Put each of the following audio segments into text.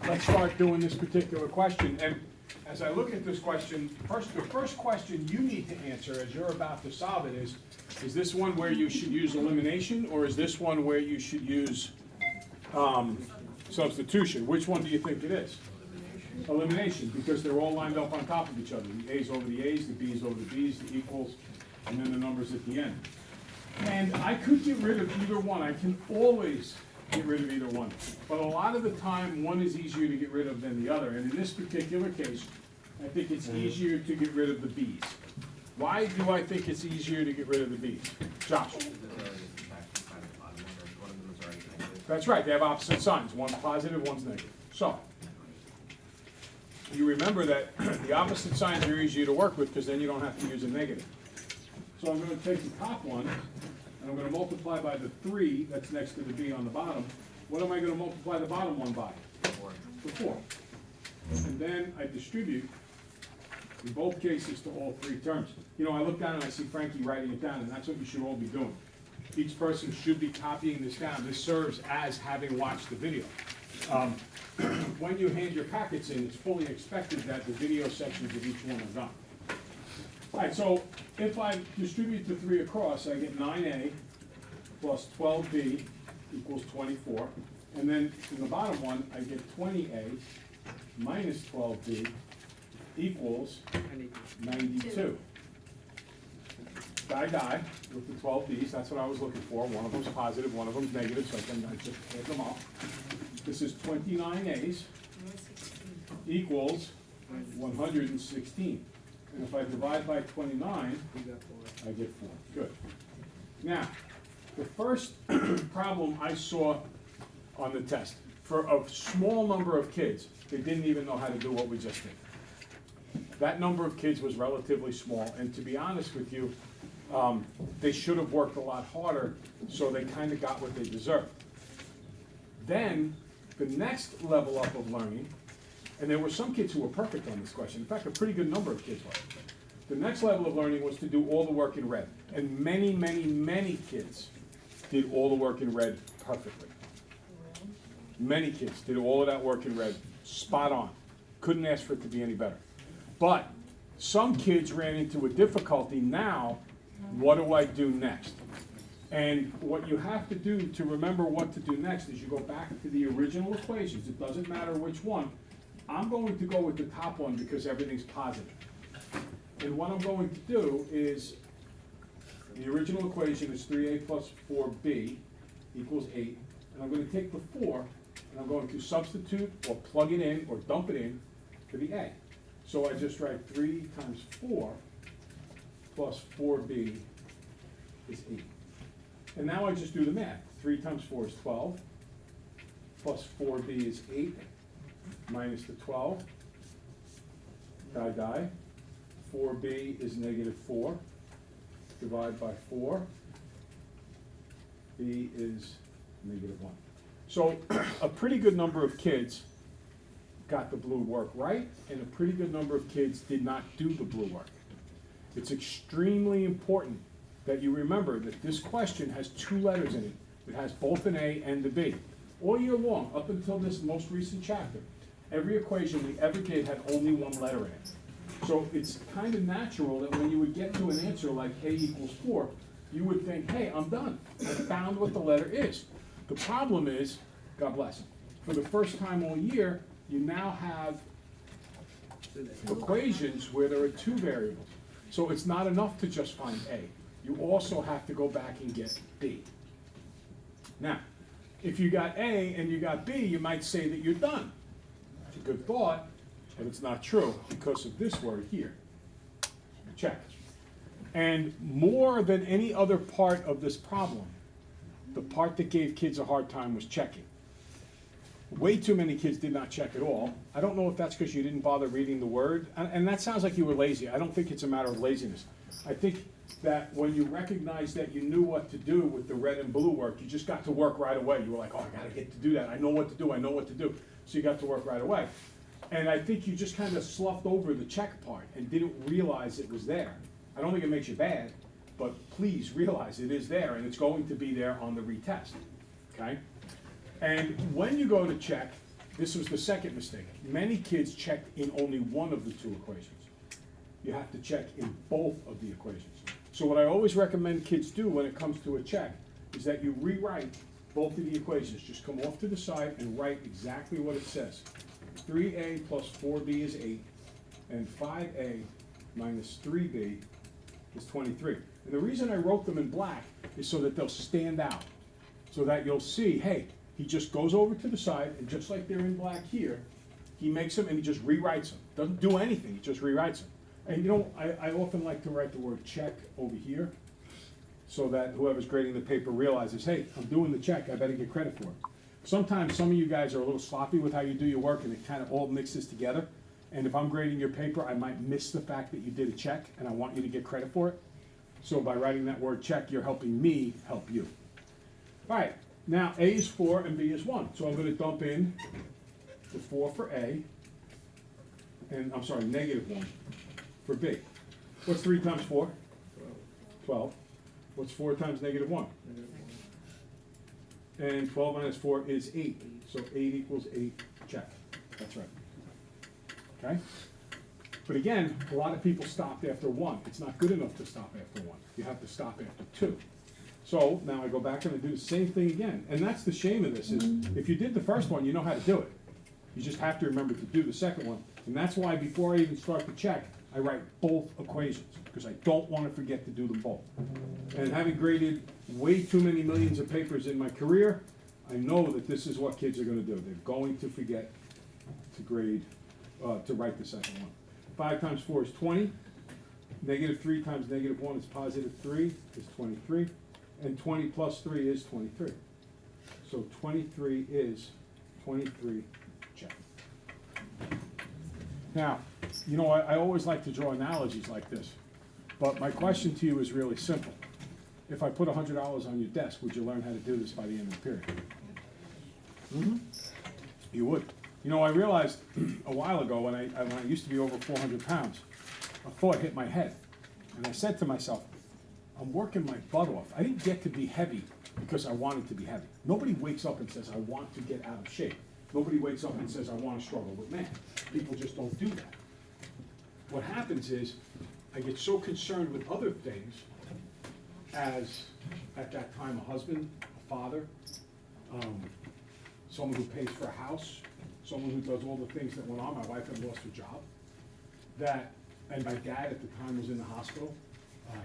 let's start doing this particular question. And as I look at this question, the first question you need to answer as you're about to solve it is this one where you should use elimination, or is this one where you should use substitution? Which one do you think it is? Elimination, because they're all lined up on top of each other. The A's over the A's, the B's over the B's, the equals, and then the numbers at the end. And I could get rid of either one. I can always get rid of either one. But a lot of the time, one is easier to get rid of than the other. And in this particular case, I think it's easier to get rid of the B's. Why do I think it's easier to get rid of the B's? Josh? That's right, they have opposite signs. One's positive, one's negative. So, you remember that the opposite signs are easier to work with because then you don't have to use a negative. So I'm going to take the top one, and I'm going to multiply by the 3 that's next to the B on the bottom. What am I going to multiply the bottom one by? 4. The 4. And then I distribute, in both cases, to all 3 terms. You know, I look down and I see Frankie writing it down, and that's what you should all be doing. Each person should be copying this down. This serves as having watched the video. When you hand your packets in, it's fully expected that the video sections of each one are done. All right, so if I distribute the 3 across, I get 9A plus 12B equals 24. And then in the bottom one, I get 20A minus 12B equals 92. Die with the 12B's, that's what I was looking for. One of them's positive, one of them's negative, so I just add them up. This is 29 A's equals 116. And if I divide by 29, I get 4. Good. Now, the first problem I saw on the test, for a small number of kids, they didn't even know how to do what we just did. That number of kids was relatively small, and to be honest with you, they should have worked a lot harder, so they kind of got what they deserved. Then, the next level up of learning, and there were some kids who were perfect on this question. In fact, a pretty good number of kids were. The next level of learning was to do all the work in red. And many, many, many kids did all the work in red perfectly. Many kids did all of that work in red, spot on. Couldn't ask for it to be any better. But some kids ran into a difficulty. Now, what do I do next? And what you have to do to remember what to do next is you go back to the original equations. It doesn't matter which one. I'm going to go with the top one because everything's positive. And what I'm going to do is, the original equation is 3A plus 4B equals 8. And I'm going to take the 4, and I'm going to substitute or plug it in or dump it in to the A. So I just write 3 times 4 plus 4B is 8. And now I just do the math. 3 times 4 is 12, plus 4B is 8, minus the 12, die. 4B is negative 4, divide by 4, B is negative 1. So a pretty good number of kids got the blue work right, and a pretty good number of kids did not do the blue work. It's extremely important that you remember that this question has 2 letters in it. It has both an A and a B. All year long, up until this most recent chapter, every equation we ever did had only 1 letter in it. So it's kind of natural that when you would get to an answer like A equals 4, you would think, hey, I'm done. I found what the letter is. The problem is, God bless, for the first time all year, you now have equations where there are 2 variables. So it's not enough to just find A. You also have to go back and get B. Now, if you got A and you got B, you might say that you're done. It's a good thought, but it's not true because of this word here. Check. And more than any other part of this problem, the part that gave kids a hard time was checking. Way too many kids did not check at all. I don't know if that's because you didn't bother reading the word, and that sounds like you were lazy. I don't think it's a matter of laziness. I think that when you recognize that you knew what to do with the red and blue work, you just got to work right away. You were like, oh, I gotta get to do that. I know what to do, I know what to do. So you got to work right away. And I think you just kind of sloughed over the check part and didn't realize it was there. I don't think it makes you bad, but please realize it is there, and it's going to be there on the retest, okay? And when you go to check, This was the second mistake. Many kids checked in only one of the two equations. You have to check in both of the equations. So what I always recommend kids do when it comes to a check is that you rewrite both of the equations. Just come off to the side and write exactly what it says. 3a plus 4b is 8, and 5a minus 3b is 23. And the reason I wrote them in black is so that they'll stand out, so that you'll see, hey, he just goes over to the side, and just like they're in black here, he makes them and he just rewrites them. Doesn't do anything, he just rewrites them. And you know, I often like to write the word check over here, so that whoever's grading the paper realizes, hey, I'm doing the check, I better get credit for it. Sometimes some of you guys are a little sloppy with how you do your work, and it kind of all mixes together. And if I'm grading your paper, I might miss the fact that you did a check, and I want you to get credit for it. So by writing that word check, you're helping me help you. All right, now A is 4 and B is 1. So I'm going to dump in the 4 for A, and I'm sorry, -1 for B. What's 3 times 4? 12. What's 4 times -1? And 12 minus 4 is 8. So 8 equals 8, check. That's right. Okay? But again, a lot of people stopped after 1. It's not good enough to stop after 1. You have to stop after 2. So now I go back and I do the same thing again. And that's the shame of this, is if you did the first one, you know how to do it. You just have to remember to do the second one. And that's why before I even start the check, I write both equations, because I don't want to forget to do them both. And having graded way too many millions of papers in my career, I know that this is what kids are going to do. They're going to forget to grade, to write the second one. 5 times 4 is 20. -3 times -1 is +3, is 23. And 20 plus 3 is 23. So 23 is 23, check. Now, you know, I always like to draw analogies like this, but my question to you is really simple. If I put $100 on your desk, would you learn how to do this by the end of the period? Mm-hmm. You would. You know, I realized a while ago when I used to be over 400 pounds, a thought hit my head. And I said to myself, I'm working my butt off. I didn't get to be heavy because I wanted to be heavy. Nobody wakes up and says, I want to get out of shape. Nobody wakes up and says, I want to struggle with man. People just don't do that. What happens is, I get so concerned with other things as, at that time, a husband, a father, someone who pays for a house, someone who does all the things that went on. My wife had lost her job. And my dad at the time was in the hospital.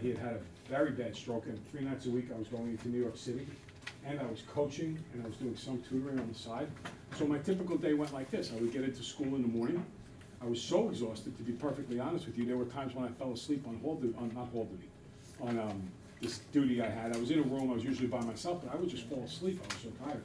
He had had a very bad stroke, and 3 nights a week I was going into New York City, and I was coaching, and I was doing some tutoring on the side. So my typical day went like this. I would get into school in the morning. I was so exhausted, to be perfectly honest with you. There were times when I fell asleep on this duty I had. I was in a room, I was usually by myself, but I would just fall asleep. I was so tired.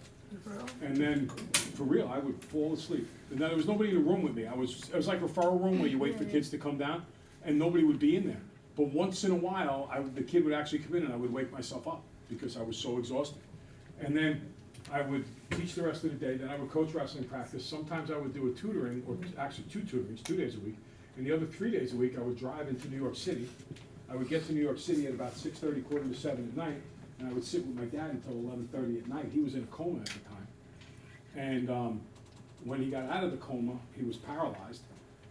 And then, for real, I would fall asleep. And then there was nobody in the room with me. It was like a referral room where you wait for kids to come down, and nobody would be in there. But once in a while, the kid would actually come in and I would wake myself up because I was so exhausted. And then I would teach the rest of the day, then I would coach wrestling practice. Sometimes I would do a tutoring, or actually 2 tutorings, 2 days a week. And the other 3 days a week, I would drive into New York City. I would get to New York City at about 6:30, 6:45 at night, and I would sit with my dad until 11:30 at night. He was in a coma at the time. And when he got out of the coma, he was paralyzed,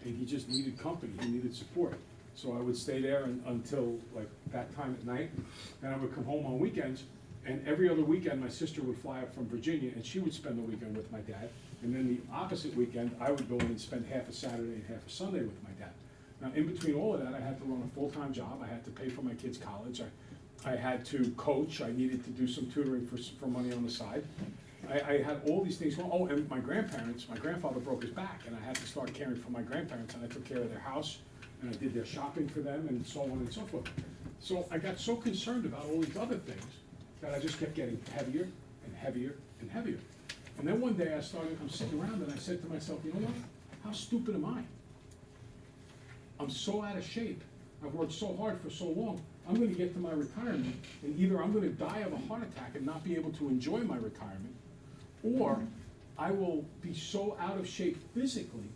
and he just needed company, he needed support. So I would stay there until like that time at night, and I would come home on weekends, and every other weekend my sister would fly up from Virginia, and she would spend the weekend with my dad. And then the opposite weekend, I would go in and spend half a Saturday and half a Sunday with my dad. Now, in between all of that, I had to run a full-time job. I had to pay for my kids' college. I had to coach. I needed to do some tutoring for money on the side. I had all these things going. Oh, and my grandparents, my grandfather broke his back, and I had to start caring for my grandparents, and I took care of their house, and I did their shopping for them, and so on and so forth. So I got so concerned about all these other things that I just kept getting heavier and heavier and heavier. And then one day I'm sitting around and I said to myself, you know what? How stupid am I? I'm so out of shape. I've worked so hard for so long. I'm going to get to my retirement, and either I'm going to die of a heart attack and not be able to enjoy my retirement, or I will be so out of shape physically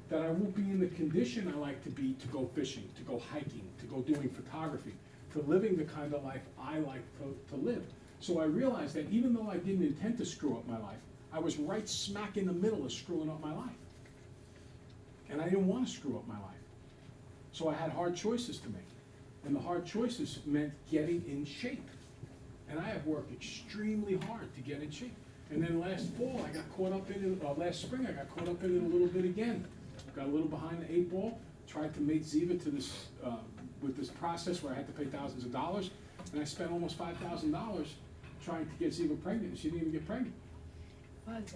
that I won't be in the condition I like to be to go fishing, to go hiking, to go doing photography, to living the kind of life I like to live. So I realized that even though I didn't intend to screw up my life, I was right smack in the middle of screwing up my life. And I didn't want to screw up my life. So I had hard choices to make. And the hard choices meant getting in shape. And I have worked extremely hard to get in shape. And then last fall, I got caught up in it, last spring, I got caught up in it a little bit again. Got a little behind the 8 ball, tried to mate Ziva to this, with this process where I had to pay thousands of dollars. And I spent almost $5,000 trying to get Ziva pregnant, and she didn't even get pregnant.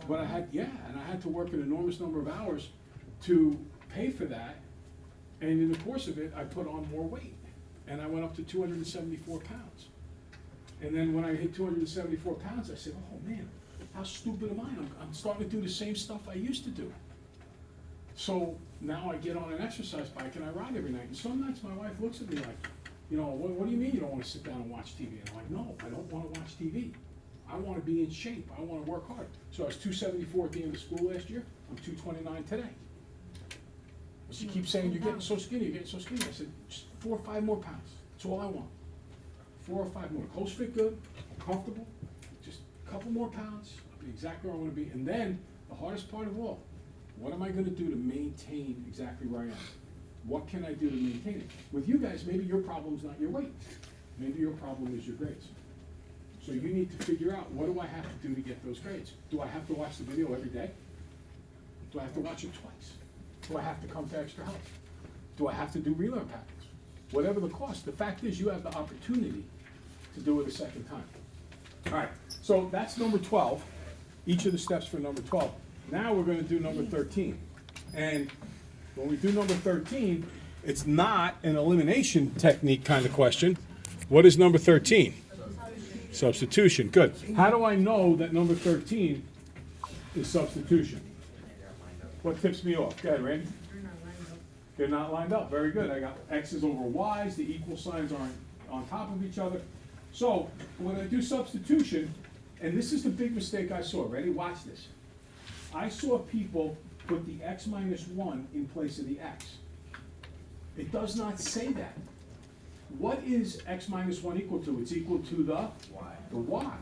But I had to work an enormous number of hours to pay for that. And in the course of it, I put on more weight. And I went up to 274 pounds. And then when I hit 274 pounds, I said, oh man, how stupid am I? I'm starting to do the same stuff I used to do. So now I get on an exercise bike and I ride every night. And some nights my wife looks at me like, you know, what do you mean you don't want to sit down and watch TV? And I'm like, no, I don't want to watch TV. I want to be in shape. I want to work hard. So I was 274 at the end of school last year. I'm 229 today. She keeps saying, you're getting so skinny, you're getting so skinny. I said, just 4 or 5 more pounds. That's all I want. 4 or 5 more. Clothes fit good, I'm comfortable. Just a couple more pounds, I'll be exactly where I want to be. And then, the hardest part of all, what am I going to do to maintain exactly where I am? What can I do to maintain it? With you guys, maybe your problem's not your weight. Maybe your problem is your grades. So you need to figure out, what do I have to do to get those grades? Do I have to watch the video every day? Do I have to watch it twice? Do I have to come to extra help? Do I have to do relearn packets? Whatever the cost, the fact is you have the opportunity to do it a second time. All right, so that's number 12, each of the steps for number 12. Now we're going to do number 13. And when we do number 13, it's not an elimination technique kind of question. What is number 13? Substitution. Good. How do I know that number 13 is substitution? What tips me off? Go ahead, Randy. They're not lined up. Very good. I got x's over y's. The equal signs aren't on top of each other. So when I do substitution, and this is the big mistake I saw. Ready? Watch this. I saw people put the x minus 1 in place of the x. It does not say that. What is x minus 1 equal to? It's equal to the y.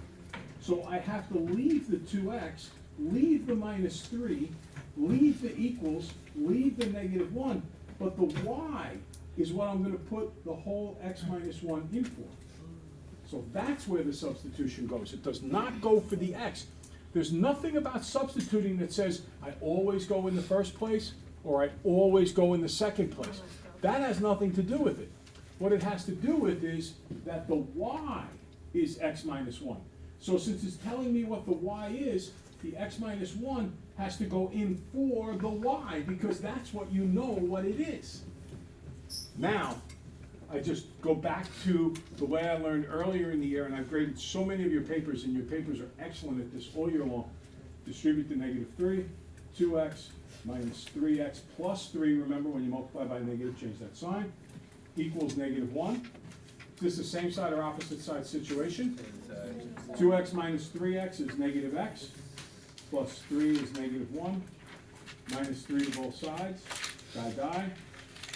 So I have to leave the 2x, leave the minus 3, leave the equals, leave the negative 1, but the y is what I'm going to put the whole x minus 1 in for. So that's where the substitution goes. It does not go for the x. There's nothing about substituting that says I always go in the first place or I always go in the second place. That has nothing to do with it. What it has to do with is that the y is x minus 1. So since it's telling me what the y is, the x minus 1 has to go in for the y because that's what you know what it is. Now, I just go back to the way I learned earlier in the year, and I've graded so many of your papers, and your papers are excellent at this all year long. Distribute the negative 3, 2x minus 3x plus 3, remember when you multiply by negative, change that sign, equals negative 1. Is this the same side or opposite side situation? 2x minus 3x is negative x, plus 3 is negative 1, minus 3 to both sides, die.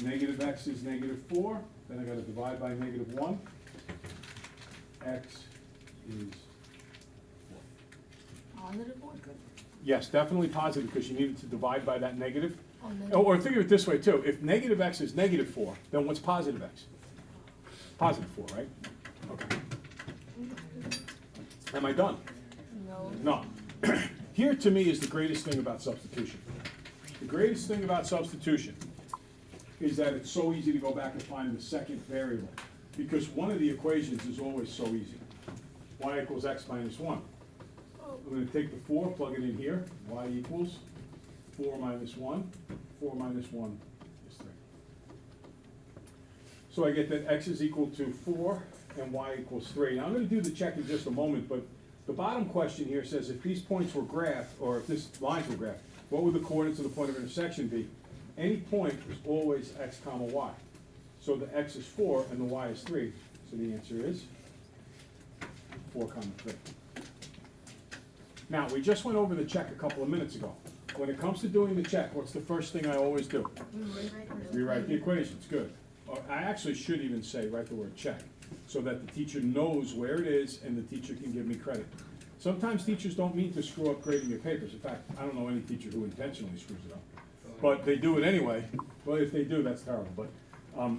Negative x is negative 4, then I got to divide by negative 1. X is 4. Positive 4? Yes, definitely positive because you needed to divide by that negative. Or think of it this way too. If negative x is negative 4, then what's positive x? Positive 4, right? Okay. Am I done? No. No. Here to me is the greatest thing about substitution. The greatest thing about substitution is that it's so easy to go back and find the second variable. Because one of the equations is always so easy. Y equals x minus 1. I'm going to take the 4, plug it in here. Y equals 4 minus 1. 4 minus 1 is 3. So I get that x is equal to 4 and y equals 3. Now I'm going to do the check in just a moment, but the bottom question here says if these points were graphed, or if this lines were graphed, what would the coordinates of the point of intersection be? Any point is always x comma y. So the x is 4 and the y is 3. So the answer is 4 comma 3. Now, we just went over the check a couple of minutes ago. When it comes to doing the check, what's the first thing I always do? Rewrite the equations. Good. I actually should even say, write the word check, so that the teacher knows where it is and the teacher can give me credit. Sometimes teachers don't mean to screw up grading your papers. In fact, I don't know any teacher who intentionally screws it up. But they do it anyway. Well, if they do, that's terrible. But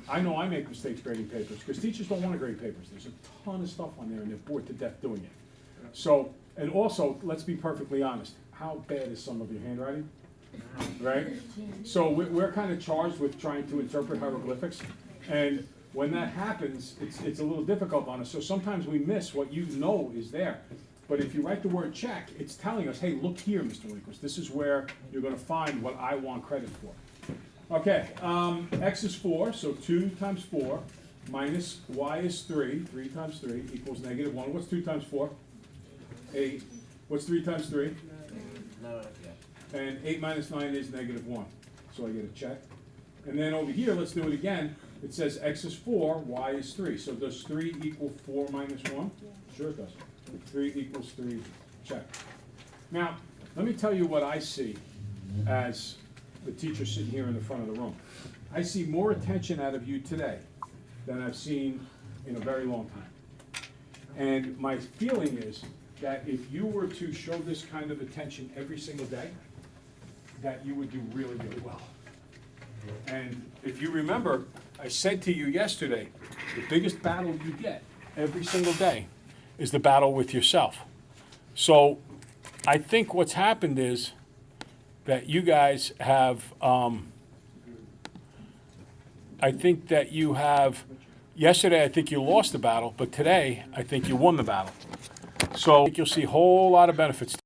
I know I make mistakes grading papers, because teachers don't want to grade papers. There's a ton of stuff on there, and they're bored to death doing it. So, and also, let's be perfectly honest, how bad is some of your handwriting? Right? So we're kind of charged with trying to interpret hieroglyphics, and when that happens, it's a little difficult on us. So sometimes we miss what you know is there. But if you write the word check, it's telling us, hey, look here, Mr. Linquist, this is where you're going to find what I want credit for. Okay, x is 4, so 2 times 4 minus y is 3. 3 times 3 equals negative 1. What's 2 times 4? 8. What's 3 times 3? 9. And 8 minus 9 is negative 1. So I get a check. And then over here, let's do it again. It says x is 4, y is 3. So does 3 equal 4 minus 1? Sure it does. 3 equals 3, check. Now, let me tell you what I see as the teacher sitting here in the front of the room. I see more attention out of you today than I've seen in a very long time. And my feeling is that if you were to show this kind of attention every single day, that you would do really, really well. And if you remember, I said to you yesterday, the biggest battle you get every single day is the battle with yourself. So I think what's happened is that you guys have, yesterday I think you lost the battle, but today I think you won the battle. So I think you'll see a whole lot of benefits.